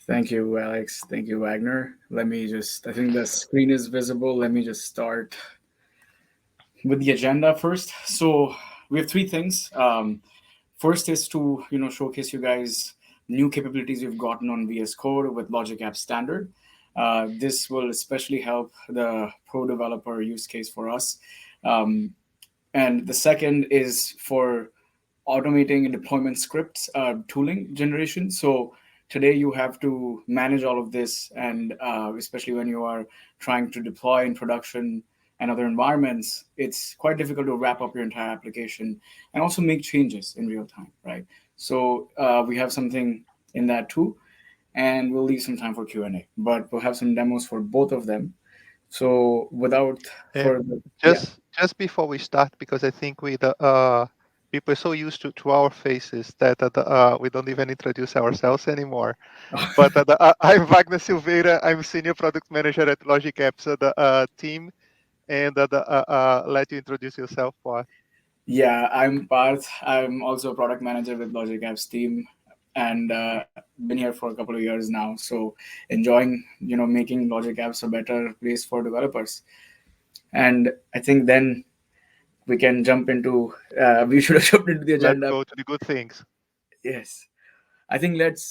Thank you, Alex. Thank you, Wagner. I think the screen is visible. Let me just start with the agenda first. So we have three things. First is to showcase you guys new capabilities we've gotten on VS Code with Logic App Standard. This will especially help the pro developer use case for us. Um, and the second is for automating deployment scripts tooling generation. So today you have to manage all of this, and especially when you are trying to deploy in production and other environments, it's quite difficult to wrap up your entire application and also make changes in real time, right? So we have something in that too, and we'll leave some time for Q&A, but we'll have some demos for both of them. So without And further, yeah. just before we start, because I think we the people are so used to our faces that we don't even introduce ourselves anymore. But I'm Wagner Silveira. I'm senior product manager at Logic Apps team, and let you introduce yourself, Paul. Yeah, I'm Parth. I'm also a product manager with Logic Apps team, and been here for a couple of years now. So enjoying, making Logic Apps a better place for developers. And I think then we can jump into. We should have jumped into the Let's agenda. go to the good things. Yes. I think let's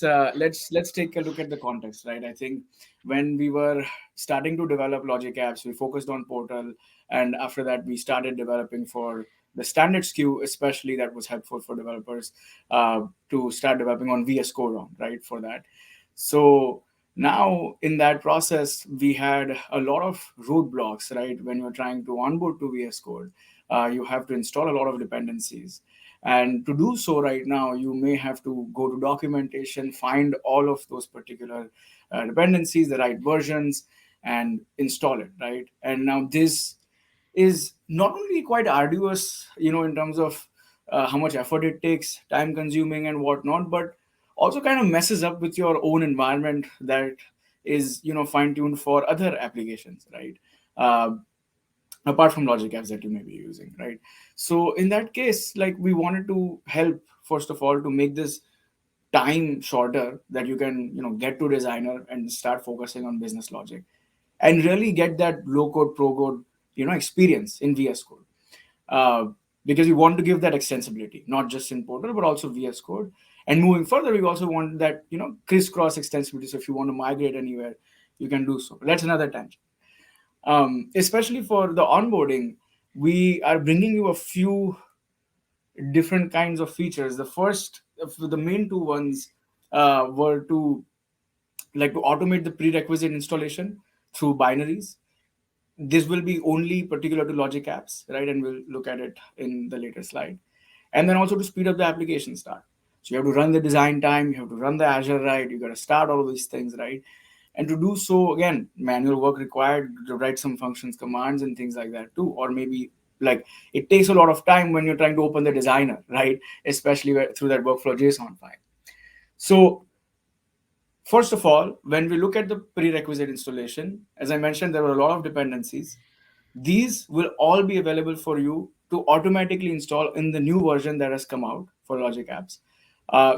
take a look at the context, right? I think when we were starting to develop Logic Apps, we focused on Portal, and after that, we started developing for the standard SKU, especially that was helpful for developers to start developing on VS Code on, right? For that, so now in that process, we had a lot of roadblocks, right? When you're trying to onboard to VS Code, you have to install a lot of dependencies, and to do so right now, you may have to go to documentation, find all of those particular dependencies, the right versions, and install it, right? And now this is not only quite arduous, in terms of how much effort it takes, time consuming, and whatnot, but also kind of messes up with your own environment that is, fine tuned for other applications, right? Uh, Apart from logic apps that you may be using, right? So in that case, like, we wanted to help, first of all, to make this time shorter, that you can get to designer and start focusing on business logic and really get that low code pro code experience in VS Code, uh, because we want to give that extensibility not just in Portal but also VS Code. And moving further, we also want that crisscross extensibility, so if you want to migrate anywhere, you can do so. That's another tangent. Especially for the onboarding, we are bringing you a few different kinds of features. The first, the main two ones, were to to automate the prerequisite installation through binaries. This will be only particular to logic apps, right? And we'll look at it in the later slide. And then also to speed up the application start, so you have to run the design time, you have to run the Azure, right? You got to start all of these things, right? And to do so, again, manual work required to write some functions commands and things like that too. Or maybe, like, it takes a lot of time when you're trying to open the designer, right? Especially through that workflow JSON file. So first of all, when we look at the prerequisite installation, as I mentioned, there were a lot of dependencies. These will all be available for you to automatically install in the new version that has come out for Logic Apps.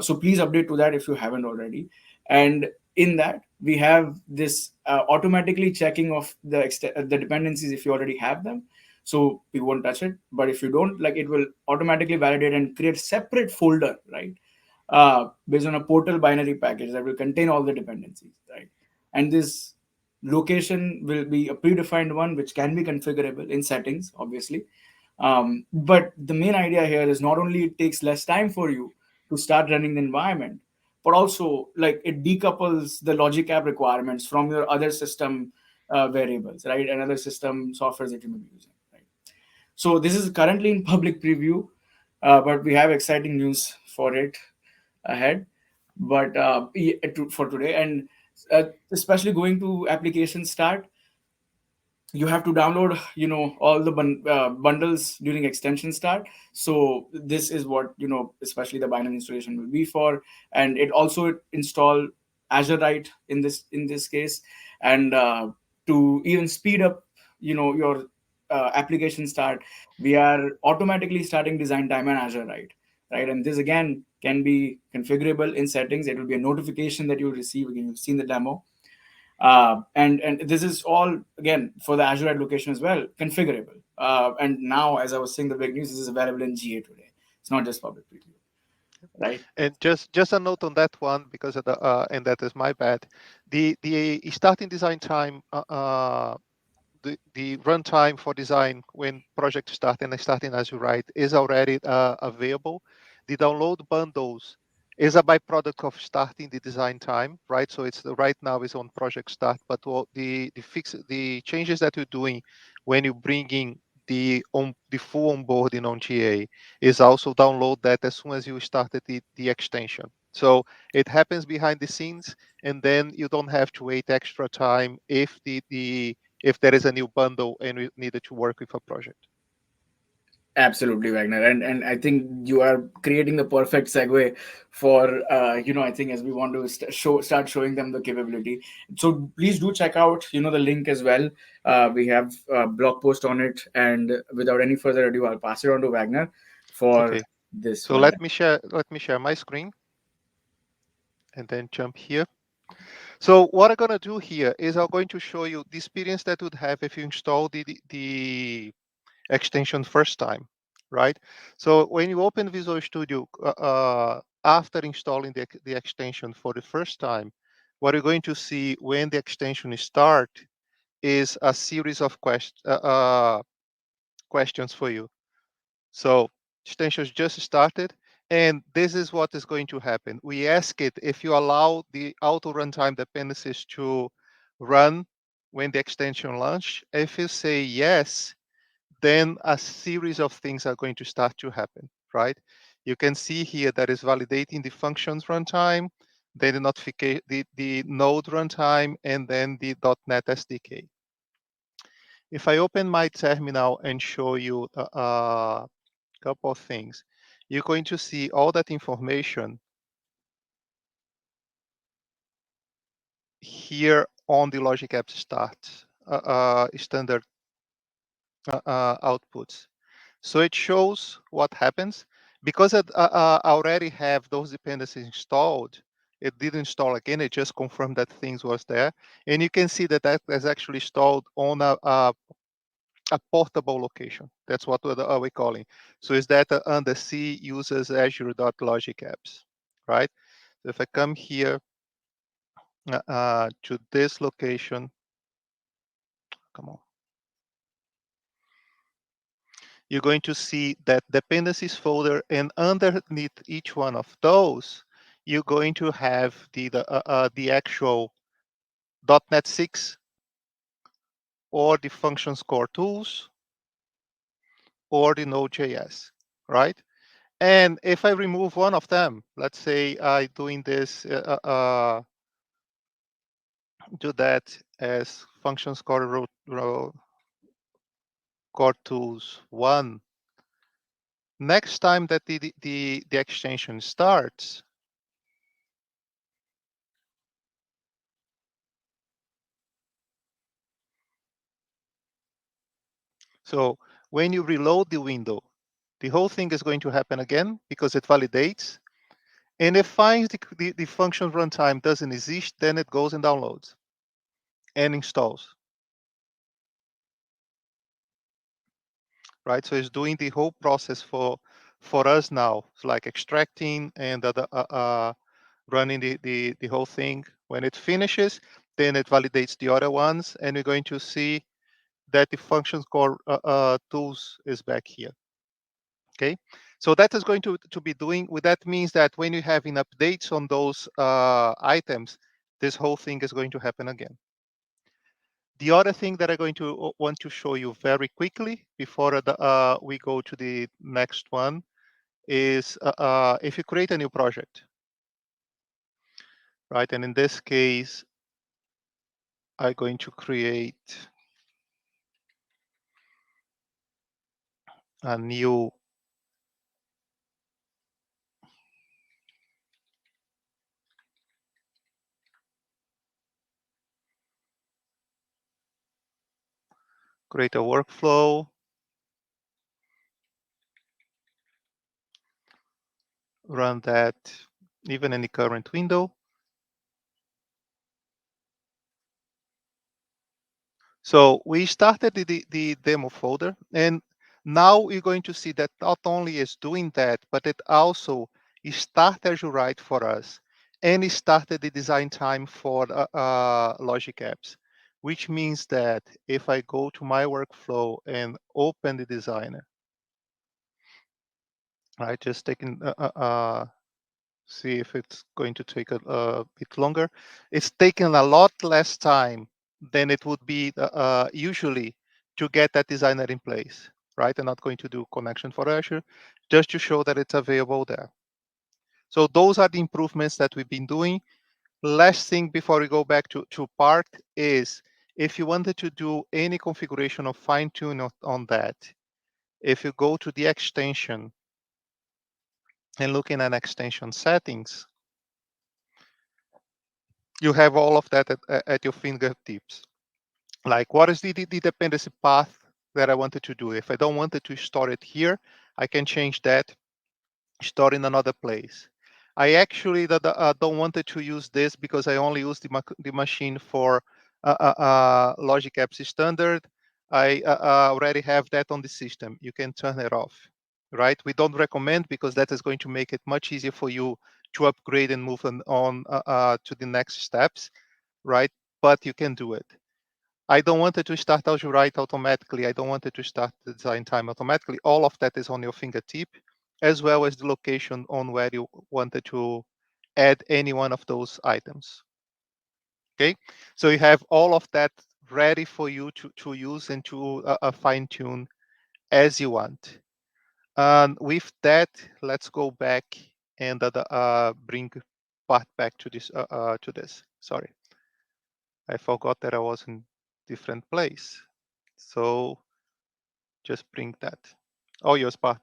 So please update to that if you haven't already. And in that, we have this automatically checking of the dependencies if you already have them. So we won't touch it. But if you don't, like, it will automatically validate and create separate folder, right? Based on a portal binary package that will contain all the dependencies, right? And this location will be a predefined one, which can be configurable in settings, obviously. But the main idea here is not only it takes less time for you to start running the environment, but also, like, it decouples the logic app requirements from your other system variables, right? And other system softwares that you may be using, right? So this is currently in public preview, but we have exciting news for it ahead. But for today, and especially going to application start, you have to download all the bundles during extension start. So this is what especially the binary installation will be for. And it also install Azure, right, in this case. And to even speed up your application start, we are automatically starting design time and Azure, right, right? And this again can be configurable in settings. It will be a notification that you'll receive. Again, you've seen the demo. And this is all again for the Azure ad location as well, configurable. And now, as I was saying, the big news, this is available in GA today. It's not just public preview, right? And just a note on that one, because of the and that is my bad. The starting design time, the runtime for design when project start and starting as you write is already available. The download bundles is a byproduct of starting the design time, right? So it's right now is on project start, but what the changes that you're doing when you bring in the full onboarding on GA is also download that as soon as you started the extension. So it happens behind the scenes, and then you don't have to wait extra time if there is a new bundle and we needed to work with a project. Absolutely, Wagner, and I think you are creating the perfect segue for I think as we want to start showing them the capability. So please do check out the link as well. We have a blog post on it, and without any further ado, I'll pass it on to Wagner for Okay, this so one. let me share my screen and then jump here. So what I'm gonna do here is I'm going to show you the experience that would have if you install the extension first time, right? So when you open Visual Studio after installing the extension for the first time, what you're going to see when the extension start is a series of questions for you. So extensions just started, and this is what is going to happen. We ask it if you allow the auto runtime dependencies to run when the extension launch. If you say yes, then a series of things are going to start to happen, right? You can see here that is validating the functions runtime, then the notification, the node runtime, and then the .NET SDK. If I open my terminal and show you a couple of things, you're going to see all that information here on the Logic App Start standard outputs. So it shows what happens. Because I already have those dependencies installed, it didn't install again, it just confirmed that things was there. And you can see that that is actually installed on a portable location. That's what we're calling. So is that under C uses Azure.logic apps, right? So if I come here to this location, come on, you're going to see that dependencies folder, and underneath each one of those, you're going to have the actual .NET 6 or the functions core tools or the Node.js, right? And if I remove one of them, let's say I doing this, do that as functions core tools one. Next time that the extension starts, so when you reload the window, the whole thing is going to happen again because it validates. And if finds the function runtime doesn't exist, then it goes and downloads and installs, right? So it's doing the whole process for us now. It's like extracting and running the whole thing. When it finishes, then it validates the other ones, and we're going to see that the functions core tools is back here. Okay, so that is going to be doing. That means that when you're having updates on those items, this whole thing is going to happen again. The other thing that I'm going to want to show you very quickly before we go to the next one is if you create a new project, right? And in this case, I'm going to create a new create a workflow. run that even in the current window. So we started the demo folder, and now you're going to see that not only is doing that, but it also started Azure Write for us, and it started the design time for Logic Apps, which means that if I go to my workflow and open the designer, right, just taking see if it's going to take a bit longer. It's taken a lot less time than it would be usually to get that designer in place, right? I'm not going to do connection for Azure, just to show that it's available there. So those are the improvements that we've been doing. Last thing before we go back to part is, if you wanted to do any configuration or fine tune on that, if you go to the extension and looking at extension settings, you have all of that at your fingertips. Like, what is the dependency path that I wanted to do? If I don't want it to store it here, I can change that, store in another place. I actually don't want it to use this because I only use the machine for Logic Apps standard. I already have that on the system. You can turn it off, right? We don't recommend, because that is going to make it much easier for you to upgrade and move on to the next steps, right? But you can do it. I don't want it to start Azure Write automatically. I don't want it to start the design time automatically. All of that is on your fingertip, as well as the location on where you wanted to add any one of those items. Okay, so you have all of that ready for you to use and to fine tune as you want. And with that, let's go back and bring part back to this. Sorry, I forgot that I was in different place. So just bring that. Oh, your spot.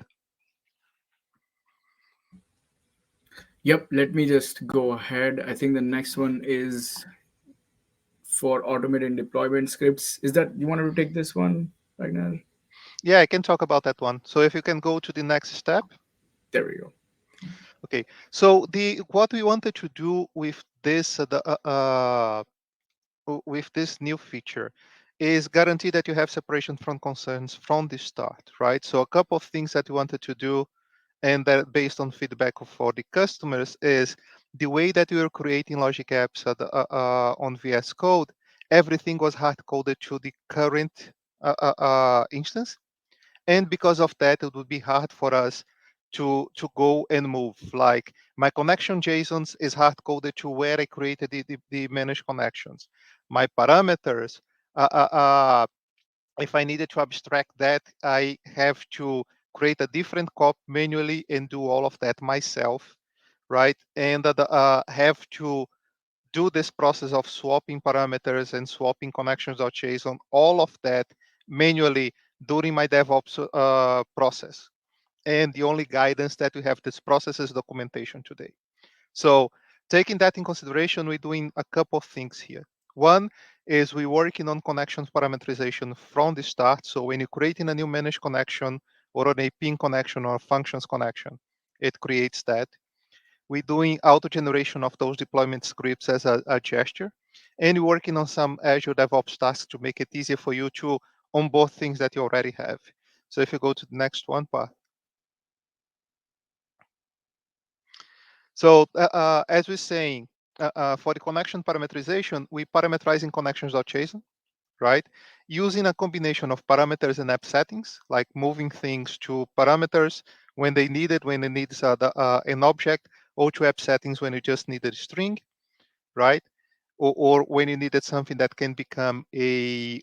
Yep, let me just go ahead. I think the next one is for automated deployment scripts. Is that you wanted to take this one, Ragnar? Yeah, I can talk about that one. So if you can go to the next step. There we go. Okay. So the what we wanted to do with this with this new feature is guarantee that you have separation from concerns from the start, right? So a couple of things that we wanted to do, and that based on feedback for the customers, is the way that we were creating Logic Apps on VS Code. Everything was hard coded to the current instance, and because of that, it would be hard for us to go and move. Like, my connection JSONs is hard coded to where I created the managed connections. My parameters, uh, uh, uh, if I needed to abstract that, I have to create a different copy manually and do all of that myself, right? And have to do this process of swapping parameters and swapping connections.json, all of that manually during my DevOps process. And the only guidance that we have this process is documentation today. So taking that in consideration, we're doing a couple of things here. One is we're working on connections parameterization from the start. So when you're creating a new managed connection or an API connection or a functions connection, it creates that. We're doing auto generation of those deployment scripts as a gesture. And we're working on some Azure DevOps tasks to make it easier for you to onboard things that you already have. So if you go to the next one, part. So as we're saying, for the connection parameterization, we parameterizing connections.json, right? Using a combination of parameters and app settings, like moving things to parameters when they need it, when it needs an object, or to app settings when you just needed a string, right? Or when you needed something that can become a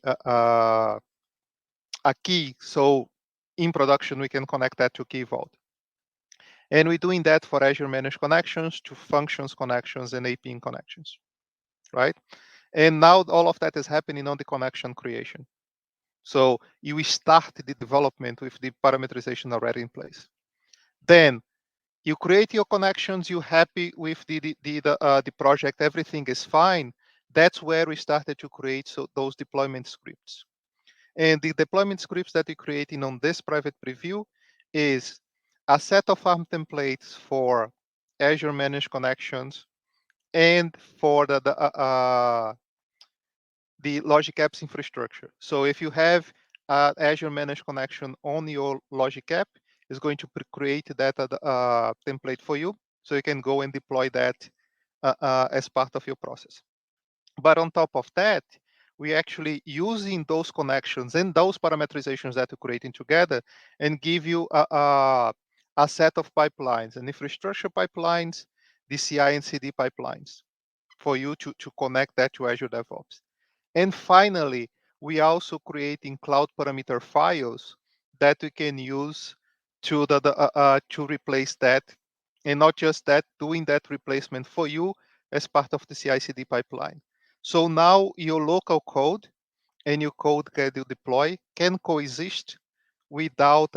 key. So in production, we can connect that to Key Vault. And we're doing that for Azure Managed Connections, to functions connections and API connections, right? And now all of that is happening on the connection creation. So you start the development with the parameterization already in place. Then you create your connections, you're happy with the project, everything is fine. That's where we started to create those deployment scripts. And the deployment scripts that we're creating on this private preview is a set of ARM templates for Azure Managed Connections and for the Logic Apps infrastructure. So if you have Azure Managed Connection on your Logic App, it's going to create that template for you, so you can go and deploy that as part of your process. But on top of that, we actually using those connections and those parameterizations that we're creating together and give you a set of pipelines, and infrastructure pipelines, the CI and CD pipelines for you to connect that to Azure DevOps. And finally, we also creating cloud parameter files that we can use to replace that, and not just that, doing that replacement for you as part of the CI/CD pipeline. So now your local code and your code that you deploy can coexist without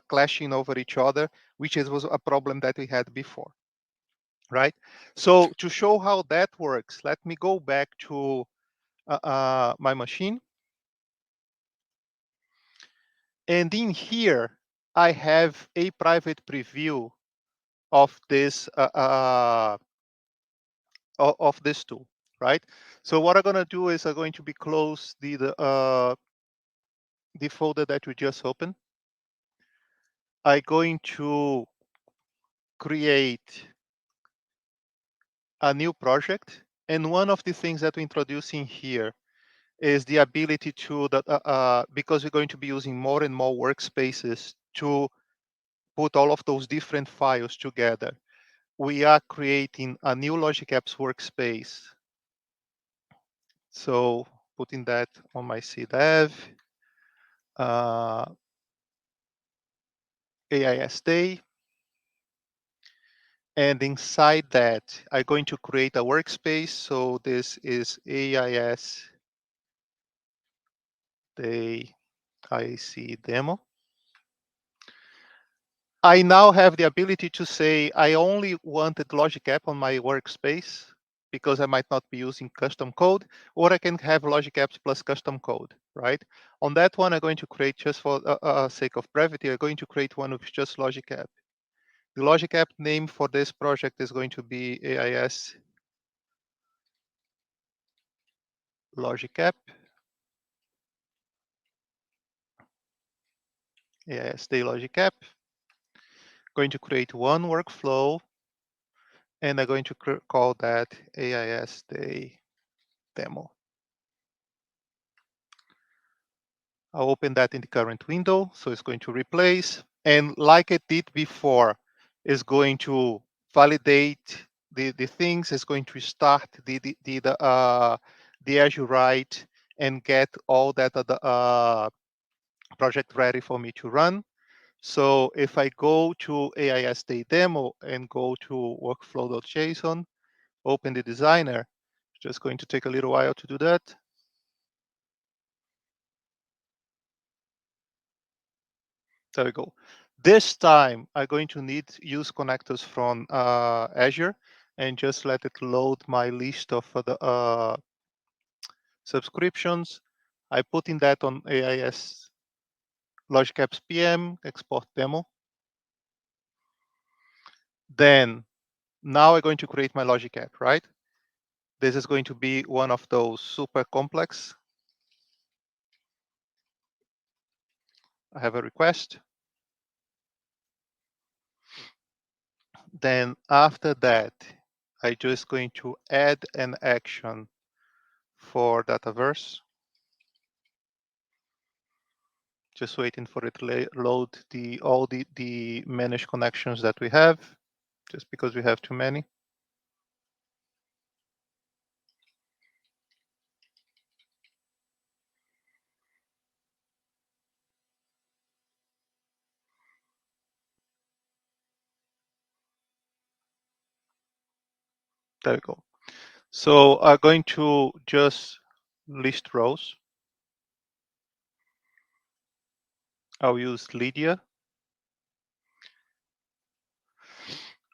clashing over each other, which was a problem that we had before, right? So to show how that works, let me go back to my machine. And in here, I have a private preview of this of this tool, right? So what I'm gonna do is I'm going to be close the folder that we just opened. I'm going to create a new project, and one of the things that we're introducing here is the ability to because we're going to be using more and more workspaces to put all of those different files together. We are creating a new Logic Apps workspace. So putting that on my CDEV, AIS Day, and inside that, I'm going to create a workspace. So this is AIS Day IC demo. I now have the ability to say I only wanted Logic App on my workspace because I might not be using custom code, or I can have Logic Apps plus custom code, right? On that one, I'm going to create, just for sake of brevity, I'm going to create one with just Logic App. The Logic App name for this project is going to be AIS Logic App, AIS Day Logic App. Going to create one workflow, and I'm going to call that AIS Day Demo. I'll open that in the current window. So it's going to replace. And like it did before, it's going to validate the things. It's going to start the Azure write and get all that project ready for me to run. So if I go to AIS Day Demo and go to workflow.json, open the designer, it's just going to take a little while to do that. There we go. This time, I'm going to need use connectors from Azure and just let it load my list of the subscriptions. I put in that on AIS Logic Apps PM, export demo. Then now I'm going to create my Logic App, right? This is going to be one of those super complex. I have a request. Then after that, I'm just going to add an action for Dataverse. Just waiting for it to load all the managed connections that we have, just because we have too many. There we go. So I'm going to just list rows. I'll use Lydia.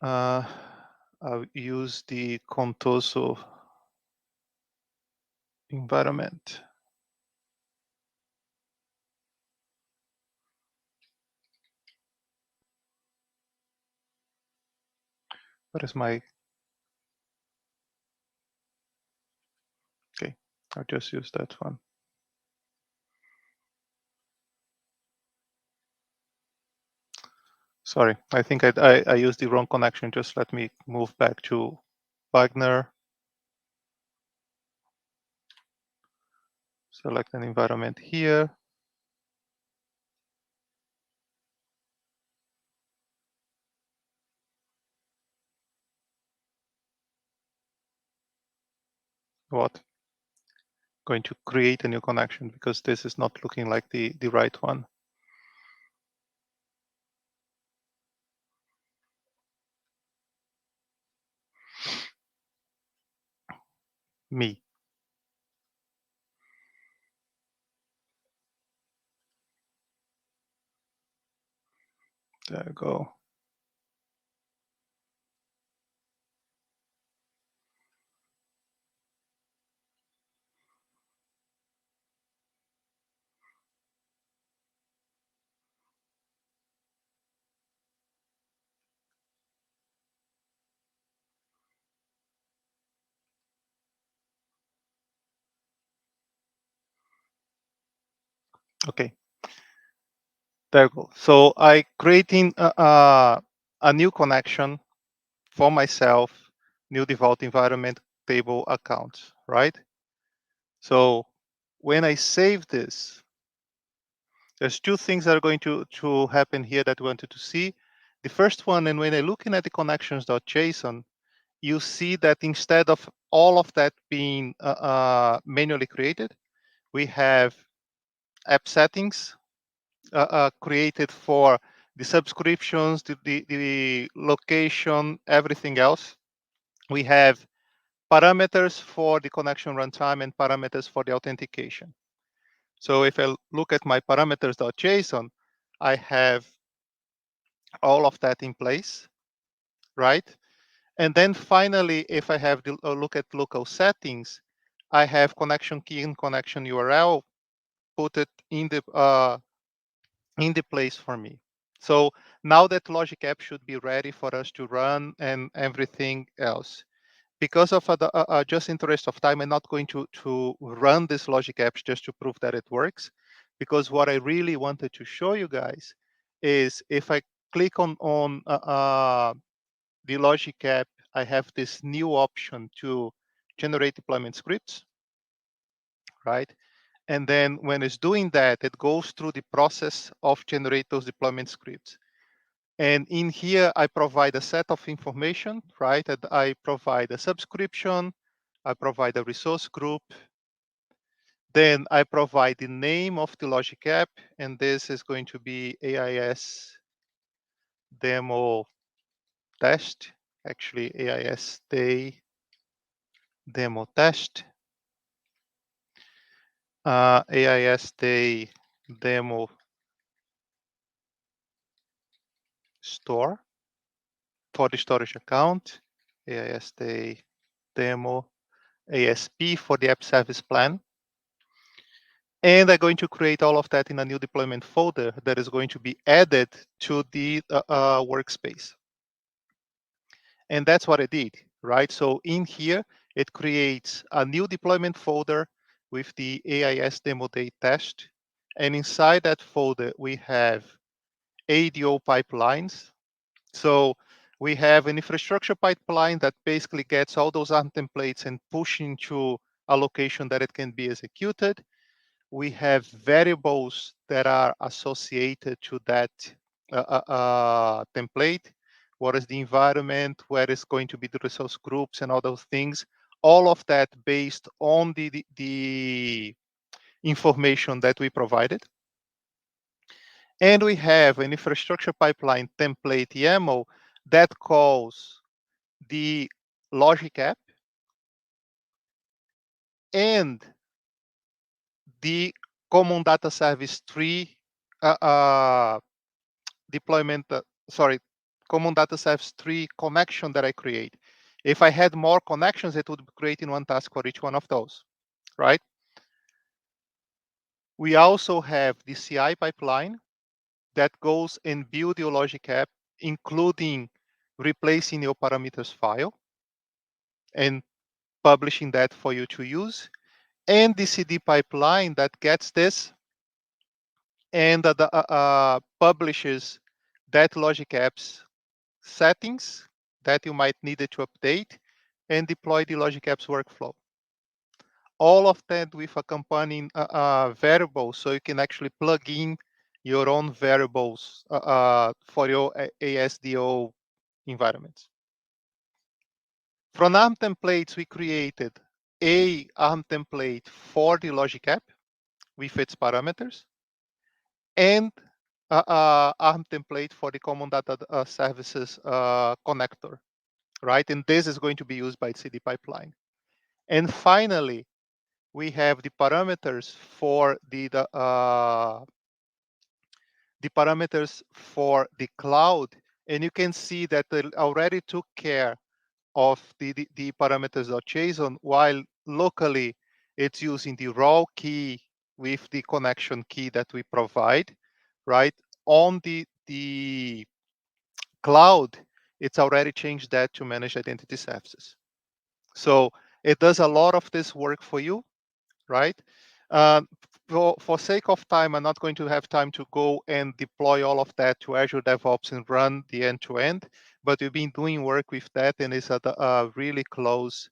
I'll use the Contoso environment. What is my, okay, I'll just use that one. Sorry, I think I used the wrong connection. Just let me move back to Wagner. Select an environment here. What? Going to create a new connection because this is not looking like the right one. Me. There we go. Okay, there we go. So I creating a new connection for myself, new default environment table account, right? So when I save this, there's two things that are going to happen here that we wanted to see. The first one, and when I'm looking at the connections.json, you see that instead of all of that being manually created, we have app settings created for the subscriptions, the location, everything else. We have parameters for the connection runtime and parameters for the authentication. So if I look at my parameters.json, I have all of that in place, right? And then finally, if I have the look at local settings, I have connection key and connection URL put it in the place for me. So now that Logic App should be ready for us to run and everything else. Because of the just interest of time, I'm not going to run this Logic Apps just to prove that it works. Because what I really wanted to show you guys is if I click on the Logic App, I have this new option to generate deployment scripts, right? And then when it's doing that, it goes through the process of generate those deployment scripts. And in here, I provide a set of information, right? And I provide a subscription, I provide a resource group, then I provide the name of the Logic app, and this is going to be AIS demo test, actually AIS day demo test, AIS day demo store for the storage account, AIS day demo ASP for the app service plan. And I'm going to create all of that in a new deployment folder that is going to be added to the workspace. And that's what I did, right? So in here, it creates a new deployment folder with the AIS demo day test. And inside that folder, we have ADO pipelines. So we have an infrastructure pipeline that basically gets all those ARM templates and push into a location that it can be executed. We have variables that are associated to that template. What is the environment? Where is going to be the resource groups and all those things? All of that based on the information that we provided. And we have an infrastructure pipeline template YAML that calls the Logic app and the Common Data Service tree deployment, Common Data Service tree connection that I create. If I had more connections, it would create in one task for each one of those, right? We also have the CI pipeline that goes and build your Logic app, including replacing your parameters file and publishing that for you to use, and the CD pipeline that gets this and publishes that logic apps settings that you might need to update and deploy the logic apps workflow. All of that with accompanying variables, so you can actually plug in your own variables for your ASDO environments. From ARM templates, we created a ARM template for the logic app with its parameters, and ARM template for the common data services connector, right? And this is going to be used by CD pipeline. And finally, we have the parameters for the parameters for the cloud, and you can see that it already took care of the parameters.json, while locally it's using the raw key with the connection key that we provide, right? On the cloud, it's already changed that to manage identity services. So it does a lot of this work for you, right? Uh, for sake of time, I'm not going to have time to go and deploy all of that to Azure DevOps and run the end-to-end, but we've been doing work with that, and it's really close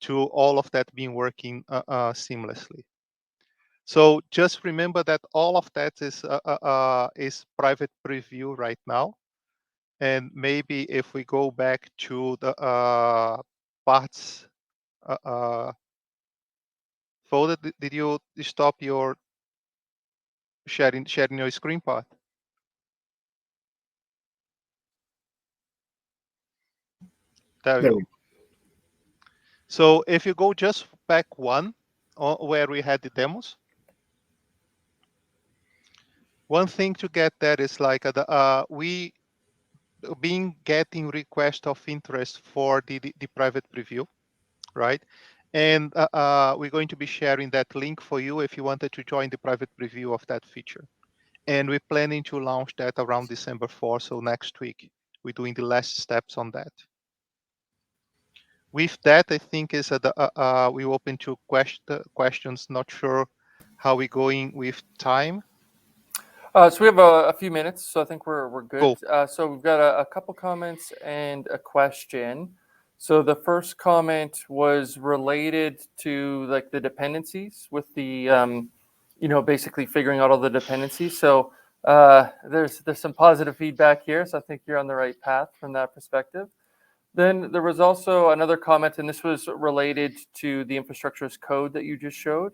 to all of that being working seamlessly. So just remember that all of that is private preview right now. And maybe if we go back to the parts uh, uh, folder, did you stop your sharing your screen part? There we There go. we So if you go just back one, where we had the demos, one thing to get there is like we been getting request of interest for the private preview, right? And we're going to be sharing that link for you if you wanted to join the private preview of that feature. And we're planning to launch that around December 4th, so next week. We're doing the last steps on that. With that, I think is we open to questions. Not sure how we're going with time. So we have a few minutes, so I think we're good. Go. So we've got a couple comments and a question. So the first comment was related to like the dependencies with the, basically figuring out all the dependencies. So there's some positive feedback here, so I think you're on the right path from that perspective. Then there was also another comment, and this was related to the infrastructure as code that you just showed.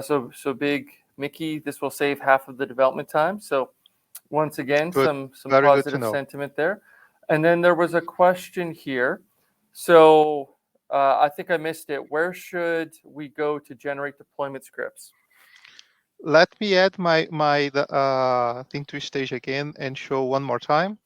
So big Mickey, this will save half of the development time. So once again, Good. some Very good to positive know. sentiment there. And then there was a question here. So I think I missed it. Where should we go to generate deployment scripts? Let me add my thing to stage again and show one more time.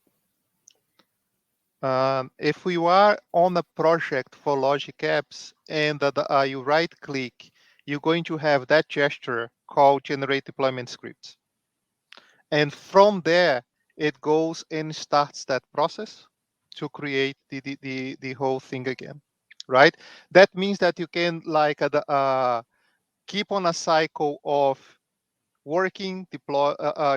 If we are on a project for Logic Apps and you right click, you're going to have that gesture called Generate Deployment Scripts. And from there, it goes and starts that process to create the whole thing again, right? That means that you can like keep on a cycle of working, deploy,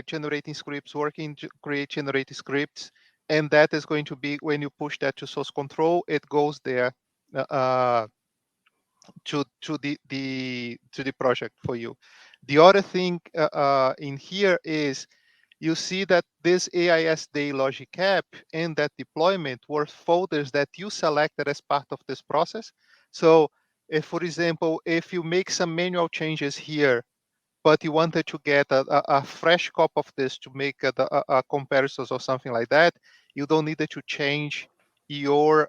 generating scripts, working, create, generate scripts, and that is going to be when you push that to source control, it goes there to the project for you. The other thing in here is you see that this AIS Day Logic app and that deployment were folders that you selected as part of this process. So if, for example, if you make some manual changes here, but you wanted to get a fresh copy of this to make comparisons or something like that, you don't need to change your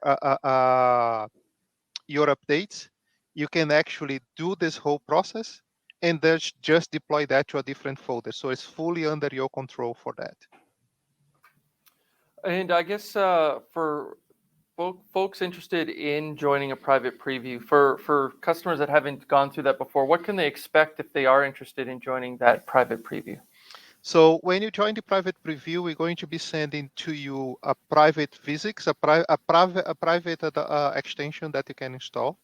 updates. You can actually do this whole process and then just deploy that to a different folder. So it's fully under your control for that. And I guess for folks interested in joining a private preview, for customers that haven't gone through that before, what can they expect if they are interested in joining that private preview? So when you join the private preview, we're going to be sending to you a private physics, a private extension that you can install.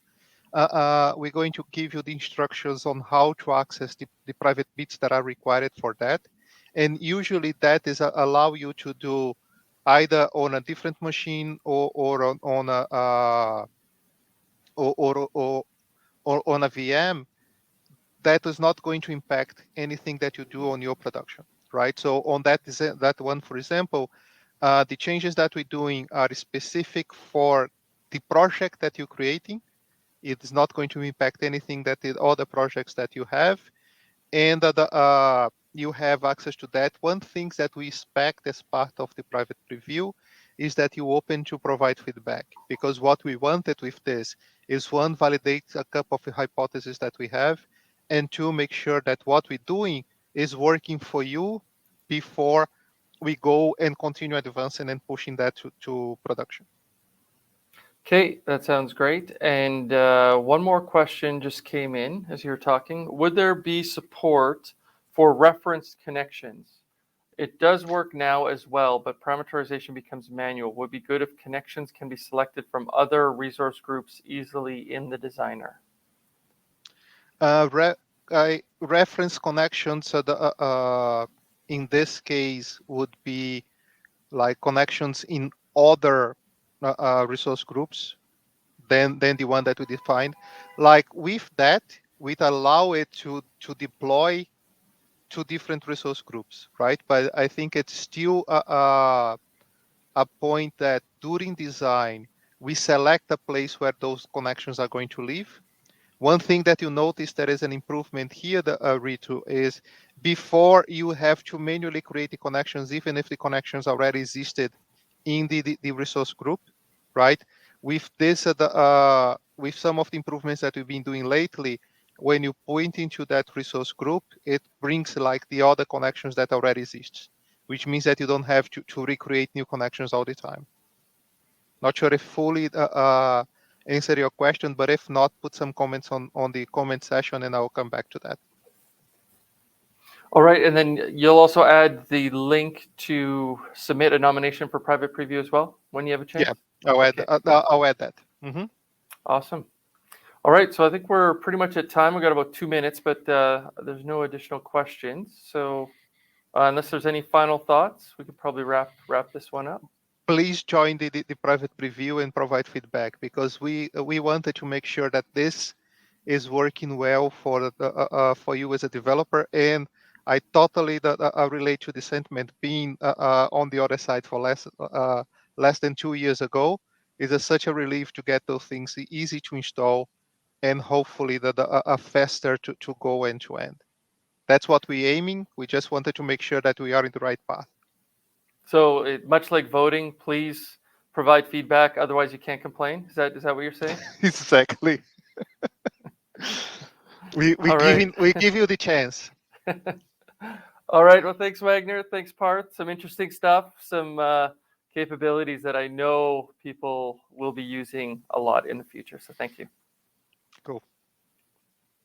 We're going to give you the instructions on how to access the private bits that are required for that. And usually that is allow you to do either on a different machine or on a or, or, or, or on a VM that is not going to impact anything that you do on your production, right? So on that one, for example, the changes that we're doing are specific for the project that you're creating. It is not going to impact anything that the other projects that you have, and you have access to that. One thing that we expect as part of the private preview is that you open to provide feedback, because what we wanted with this is, one, validate a couple of hypotheses that we have, and two, make sure that what we're doing is working for you before we go and continue advancing and pushing that to production. Okay, that sounds great. And one more question just came in as you were talking. Would there be support for referenced connections? It does work now as well, but parameterization becomes manual. Would be good if connections can be selected from other resource groups easily in the designer. Reference connections, in this case, would be like connections in other resource groups than the one that we defined. Like with that, we'd allow it to deploy to different resource groups, right? But I think it's still a point that during design, we select a place where those connections are going to live. One thing that you notice there is an improvement here, Ritu, is before you have to manually create the connections, even if the connections already existed in the resource group, right? With this, with some of the improvements that we've been doing lately, when you point into that resource group, it brings like the other connections that already exist, which means that you don't have to recreate new connections all the time. Not sure if fully answer your question, but if not, put some comments on the comment session and I'll come back to that. All right, and then you'll also add the link to submit a nomination for private preview as well when you have a chance? Yeah, I'll add that. Awesome. All right, so I think we're pretty much at time. We've got about 2 minutes, but there's no additional questions. So unless there's any final thoughts, we could probably wrap this one up. Please join the private preview and provide feedback, because we wanted to make sure that this is working well for you as a developer. And I totally relate to the sentiment. Being on the other side for less than 2 years ago, is such a relief to get those things easy to install, and hopefully faster to go end to end. That's what we're aiming. We just wanted to make sure that we are in the right path. So much like voting, please provide feedback. Otherwise, you can't complain. Is that what you're saying? Exactly. we All right. give you the chance. All right. Well, thanks, Wagner. Thanks, Parth. Some interesting stuff, some capabilities that I know people will be using a lot in the future. So thank you.